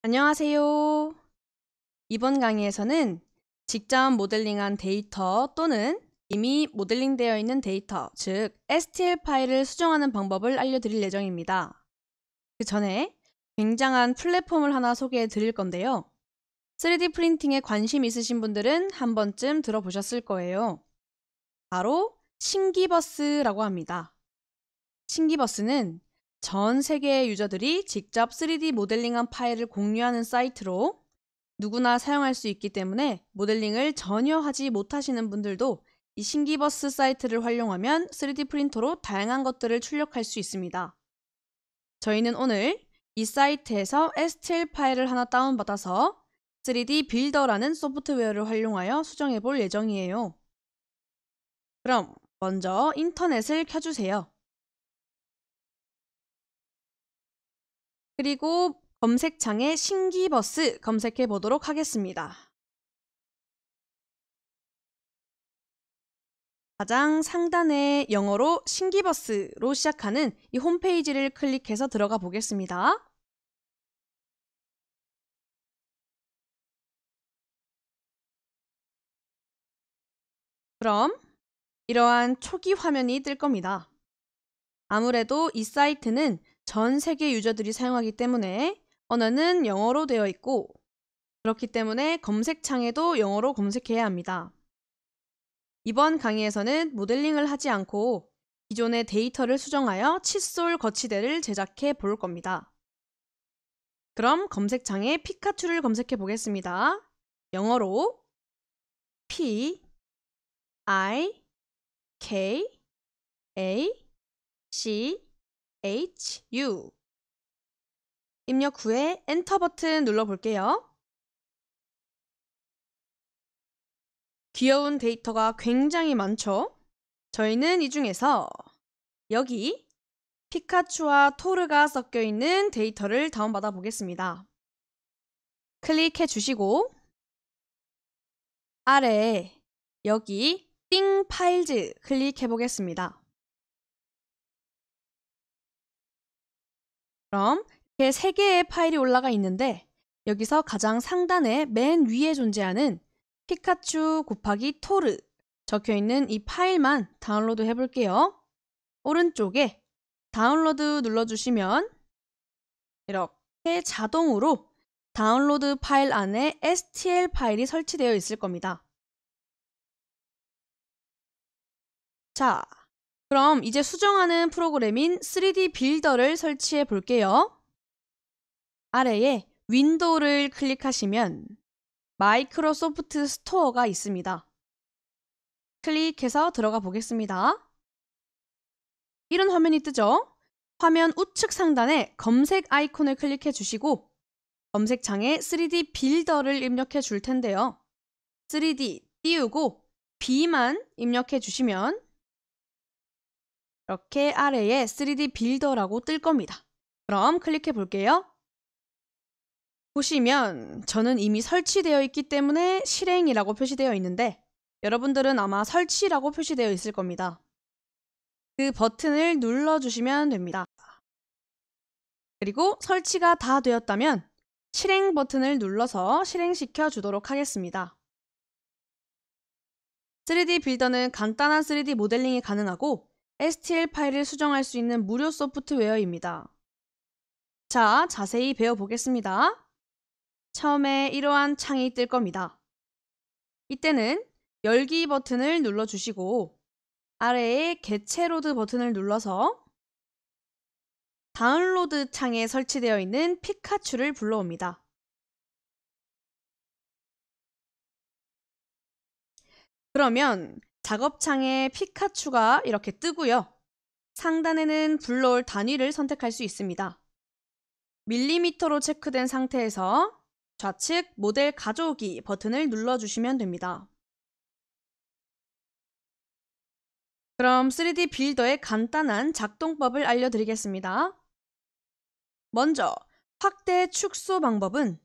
안녕하세요. 이번 강의에서는 직접 모델링한 데이터 또는 이미 모델링되어 있는 데이터, 즉 STL 파일을 수정하는 방법을 알려드릴 예정입니다. 그 전에 굉장한 플랫폼을 하나 소개해 드릴 건데요. 3D 프린팅에 관심 있으신 분들은 한 번쯤 들어보셨을 거예요. 바로 신기버스라고 합니다. 신기버스는 전 세계의 유저들이 직접 3D 모델링한 파일을 공유하는 사이트로 누구나 사용할 수 있기 때문에 모델링을 전혀 하지 못하시는 분들도 이 신기버스 사이트를 활용하면 3D 프린터로 다양한 것들을 출력할 수 있습니다. 저희는 오늘 이 사이트에서 STL 파일을 하나 다운받아서 3D 빌더라는 소프트웨어를 활용하여 수정해 볼 예정이에요. 그럼 먼저 인터넷을 켜주세요. 그리고 검색창에 신기버스 검색해 보도록 하겠습니다. 가장 상단에 영어로 신기버스로 시작하는 이 홈페이지를 클릭해서 들어가 보겠습니다. 그럼 이러한 초기 화면이 뜰 겁니다. 아무래도 이 사이트는 전 세계 유저들이 사용하기 때문에 언어는 영어로 되어 있고, 그렇기 때문에 검색창에도 영어로 검색해야 합니다. 이번 강의에서는 모델링을 하지 않고 기존의 데이터를 수정하여 칫솔 거치대를 제작해 볼 겁니다. 그럼 검색창에 피카츄를 검색해 보겠습니다. 영어로 P, I, K, A, C, H, U 입력 후에 엔터 버튼 눌러볼게요. 귀여운 데이터가 굉장히 많죠? 저희는 이 중에서 여기 피카츄와 토르가 섞여 있는 데이터를 다운받아 보겠습니다. 클릭해 주시고 아래에 여기 띵 파일즈 클릭해 보겠습니다. 그럼 이렇게 3개의 파일이 올라가 있는데 여기서 가장 상단에 맨 위에 존재하는 피카츄 곱하기 토르 적혀 있는 이 파일만 다운로드 해 볼게요. 오른쪽에 다운로드 눌러주시면 이렇게 자동으로 다운로드 파일 안에 STL 파일이 설치되어 있을 겁니다. 자, 그럼 이제 수정하는 프로그램인 3D 빌더를 설치해 볼게요. 아래에 윈도우를 클릭하시면 마이크로소프트 스토어가 있습니다. 클릭해서 들어가 보겠습니다. 이런 화면이 뜨죠? 화면 우측 상단에 검색 아이콘을 클릭해 주시고 검색창에 3D 빌더를 입력해 줄 텐데요. 3D 띄우고 B만 입력해 주시면 이렇게 아래에 3D 빌더라고 뜰 겁니다. 그럼 클릭해 볼게요. 보시면 저는 이미 설치되어 있기 때문에 실행이라고 표시되어 있는데 여러분들은 아마 설치라고 표시되어 있을 겁니다. 그 버튼을 눌러주시면 됩니다. 그리고 설치가 다 되었다면 실행 버튼을 눌러서 실행시켜 주도록 하겠습니다. 3D 빌더는 간단한 3D 모델링이 가능하고 STL 파일을 수정할 수 있는 무료 소프트웨어입니다. 자, 자세히 배워보겠습니다. 처음에 이러한 창이 뜰 겁니다. 이때는 열기 버튼을 눌러주시고 아래에 개체 로드 버튼을 눌러서 다운로드 창에 설치되어 있는 피카츄를 불러옵니다. 그러면 작업창에 피카츄가 이렇게 뜨고요. 상단에는 불러올 단위를 선택할 수 있습니다. 밀리미터로 체크된 상태에서 좌측 모델 가져오기 버튼을 눌러주시면 됩니다. 그럼 3D 빌더의 간단한 작동법을 알려드리겠습니다. 먼저 확대 축소 방법은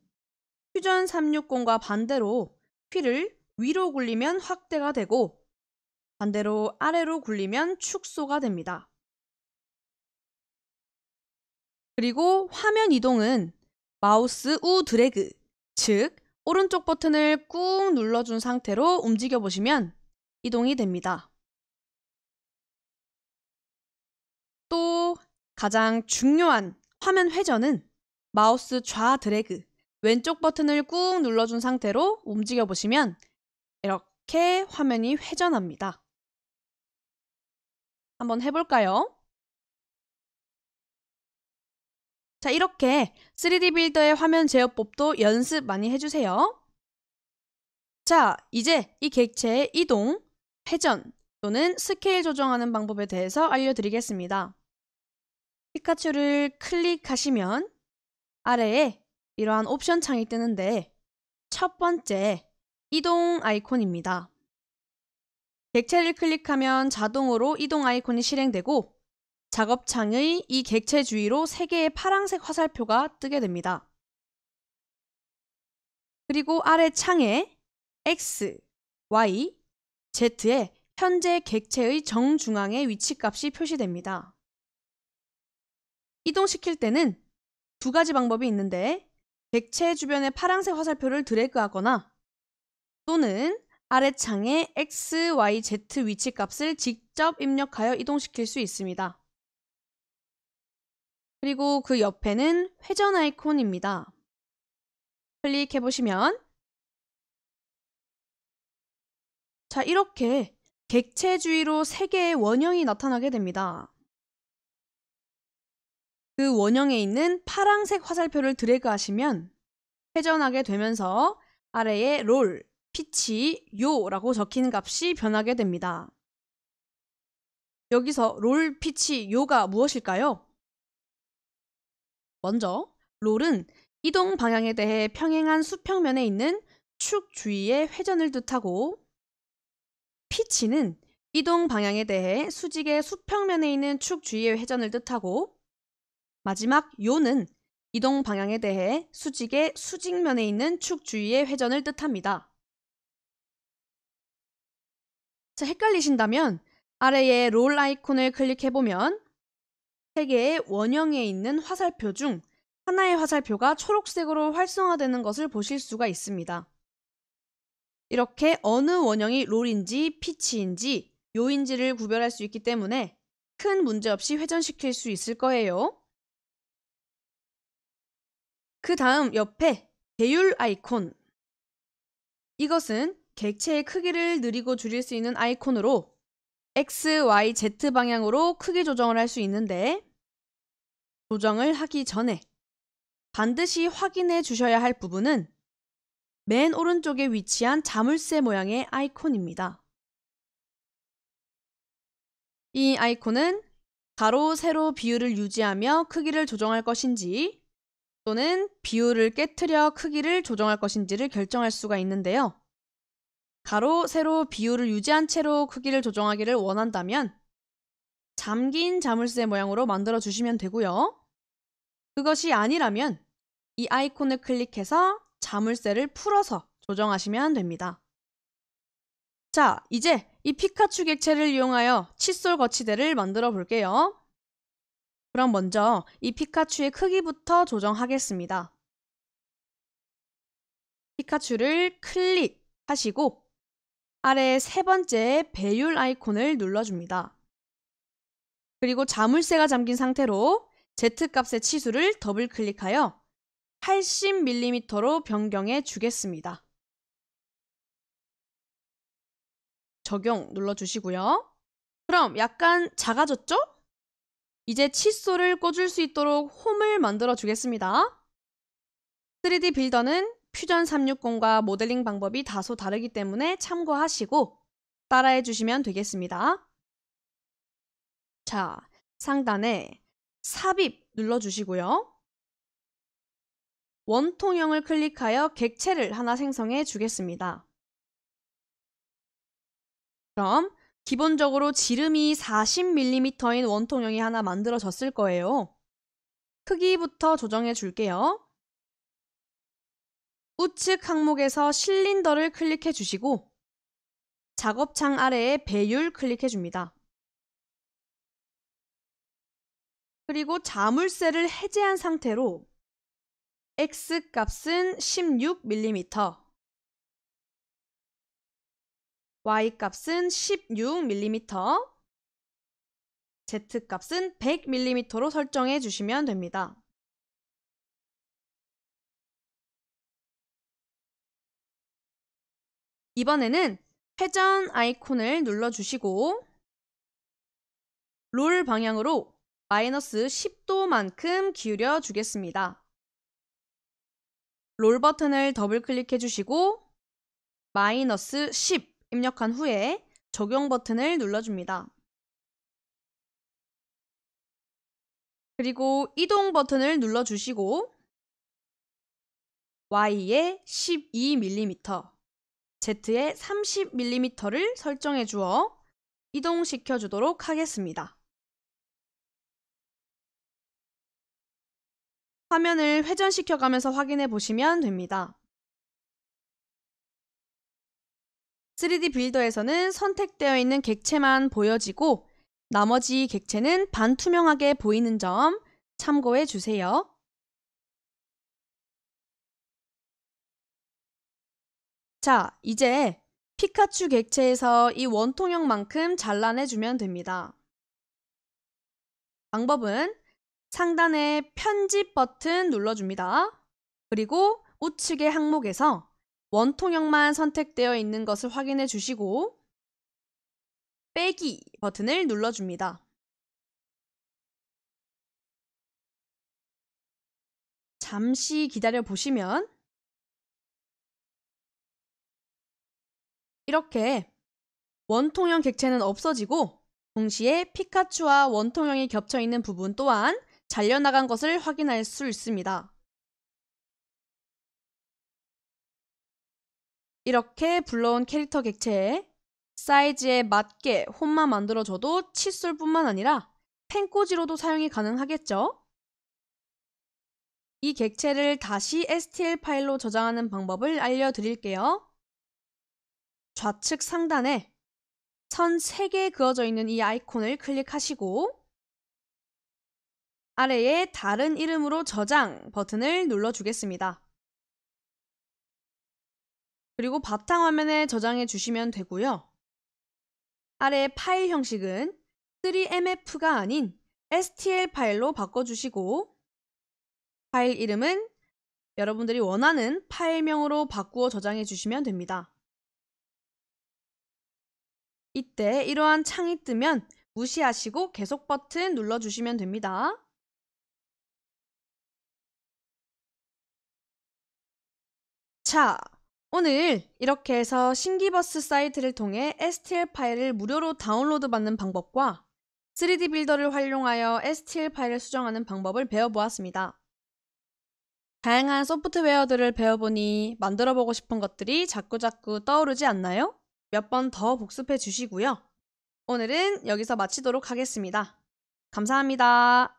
퓨전 360과 반대로 휠을 위로 굴리면 확대가 되고 반대로 아래로 굴리면 축소가 됩니다. 그리고 화면 이동은 마우스 우 드래그, 즉 오른쪽 버튼을 꾹 눌러준 상태로 움직여 보시면 이동이 됩니다. 또 가장 중요한 화면 회전은 마우스 좌 드래그, 왼쪽 버튼을 꾹 눌러준 상태로 움직여 보시면 이렇게 화면이 회전합니다. 한번 해볼까요? 자, 이렇게 3D 빌더의 화면 제어법도 연습 많이 해주세요. 자, 이제 이 객체의 이동, 회전 또는 스케일 조정하는 방법에 대해서 알려드리겠습니다. 피카츄를 클릭하시면 아래에 이러한 옵션 창이 뜨는데 첫 번째, 이동 아이콘입니다. 객체를 클릭하면 자동으로 이동 아이콘이 실행되고 작업창의 이 객체 주위로 3개의 파란색 화살표가 뜨게 됩니다. 그리고 아래 창에 X, Y, Z의 현재 객체의 정중앙에 위치값이 표시됩니다. 이동시킬 때는 두 가지 방법이 있는데 객체 주변의 파란색 화살표를 드래그하거나 또는 아래 창에 X, Y, Z 위치값을 직접 입력하여 이동시킬 수 있습니다. 그리고 그 옆에는 회전 아이콘입니다. 클릭해보시면 자, 이렇게 객체 주위로 3개의 원형이 나타나게 됩니다. 그 원형에 있는 파란색 화살표를 드래그하시면 회전하게 되면서 아래에 롤, 피치, 요라고 적힌 값이 변하게 됩니다. 여기서 롤, 피치, 요가 무엇일까요? 먼저 롤은 이동 방향에 대해 평행한 수평면에 있는 축 주위의 회전을 뜻하고 피치는 이동 방향에 대해 수직의 수평면에 있는 축 주위의 회전을 뜻하고 마지막 요는 이동 방향에 대해 수직의 수직면에 있는 축 주위의 회전을 뜻합니다. 자, 헷갈리신다면 아래의 롤 아이콘을 클릭해보면 3개의 원형에 있는 화살표 중 하나의 화살표가 초록색으로 활성화되는 것을 보실 수가 있습니다. 이렇게 어느 원형이 롤인지 피치인지 요인지를 구별할 수 있기 때문에 큰 문제 없이 회전시킬 수 있을 거예요. 그 다음 옆에 배율 아이콘. 이것은 객체의 크기를 느리고 줄일 수 있는 아이콘으로 X, Y, Z 방향으로 크기 조정을 할 수 있는데 조정을 하기 전에 반드시 확인해 주셔야 할 부분은 맨 오른쪽에 위치한 자물쇠 모양의 아이콘입니다. 이 아이콘은 가로, 세로 비율을 유지하며 크기를 조정할 것인지 또는 비율을 깨트려 크기를 조정할 것인지를 결정할 수가 있는데요. 가로, 세로 비율을 유지한 채로 크기를 조정하기를 원한다면 잠긴 자물쇠 모양으로 만들어 주시면 되고요. 그것이 아니라면 이 아이콘을 클릭해서 자물쇠를 풀어서 조정하시면 됩니다. 자, 이제 이 피카츄 객체를 이용하여 칫솔 거치대를 만들어 볼게요. 그럼 먼저 이 피카츄의 크기부터 조정하겠습니다. 피카츄를 클릭하시고 아래 세 번째 배율 아이콘을 눌러줍니다. 그리고 자물쇠가 잠긴 상태로 Z값의 치수를 더블 클릭하여 80mm로 변경해 주겠습니다. 적용 눌러주시고요. 그럼 약간 작아졌죠? 이제 칫솔을 꽂을 수 있도록 홈을 만들어 주겠습니다. 3D 빌더는 퓨전 360과 모델링 방법이 다소 다르기 때문에 참고하시고 따라해 주시면 되겠습니다. 자, 상단에 삽입 눌러주시고요. 원통형을 클릭하여 객체를 하나 생성해 주겠습니다. 그럼 기본적으로 지름이 40mm인 원통형이 하나 만들어졌을 거예요. 크기부터 조정해 줄게요. 우측 항목에서 실린더를 클릭해 주시고 작업창 아래에 배율 클릭해 줍니다. 그리고 자물쇠를 해제한 상태로 X값은 16mm, Y값은 16mm, Z값은 100mm로 설정해 주시면 됩니다. 이번에는 회전 아이콘을 눌러주시고 롤 방향으로 마이너스 10도만큼 기울여 주겠습니다. 롤 버튼을 더블 클릭해 주시고 마이너스 10 입력한 후에 적용 버튼을 눌러줍니다. 그리고 이동 버튼을 눌러주시고 Y에 12mm, Z에 30mm를 설정해 주어 이동시켜 주도록 하겠습니다. 화면을 회전시켜 가면서 확인해 보시면 됩니다. 3D 빌더에서는 선택되어 있는 객체만 보여지고 나머지 객체는 반투명하게 보이는 점 참고해 주세요. 자, 이제 피카츄 객체에서 이 원통형만큼 잘라내주면 됩니다. 방법은 상단의 편집 버튼 눌러줍니다. 그리고 우측의 항목에서 원통형만 선택되어 있는 것을 확인해 주시고 빼기 버튼을 눌러줍니다. 잠시 기다려 보시면 이렇게 원통형 객체는 없어지고 동시에 피카츄와 원통형이 겹쳐 있는 부분 또한 잘려나간 것을 확인할 수 있습니다. 이렇게 불러온 캐릭터 객체에 사이즈에 맞게 홈만 만들어줘도 칫솔뿐만 아니라 펜꽂이로도 사용이 가능하겠죠? 이 객체를 다시 STL 파일로 저장하는 방법을 알려드릴게요. 좌측 상단에 선 3개 그어져 있는 이 아이콘을 클릭하시고 아래에 다른 이름으로 저장 버튼을 눌러주겠습니다. 그리고 바탕화면에 저장해 주시면 되고요. 아래 파일 형식은 3MF가 아닌 STL 파일로 바꿔주시고 파일 이름은 여러분들이 원하는 파일명으로 바꾸어 저장해 주시면 됩니다. 이때 이러한 창이 뜨면 무시하시고 계속 버튼 눌러주시면 됩니다. 자, 오늘 이렇게 해서 신기버스 사이트를 통해 STL 파일을 무료로 다운로드 받는 방법과 3D 빌더를 활용하여 STL 파일을 수정하는 방법을 배워보았습니다. 다양한 소프트웨어들을 배워보니 만들어보고 싶은 것들이 자꾸자꾸 떠오르지 않나요? 몇 번 더 복습해 주시고요. 오늘은 여기서 마치도록 하겠습니다. 감사합니다.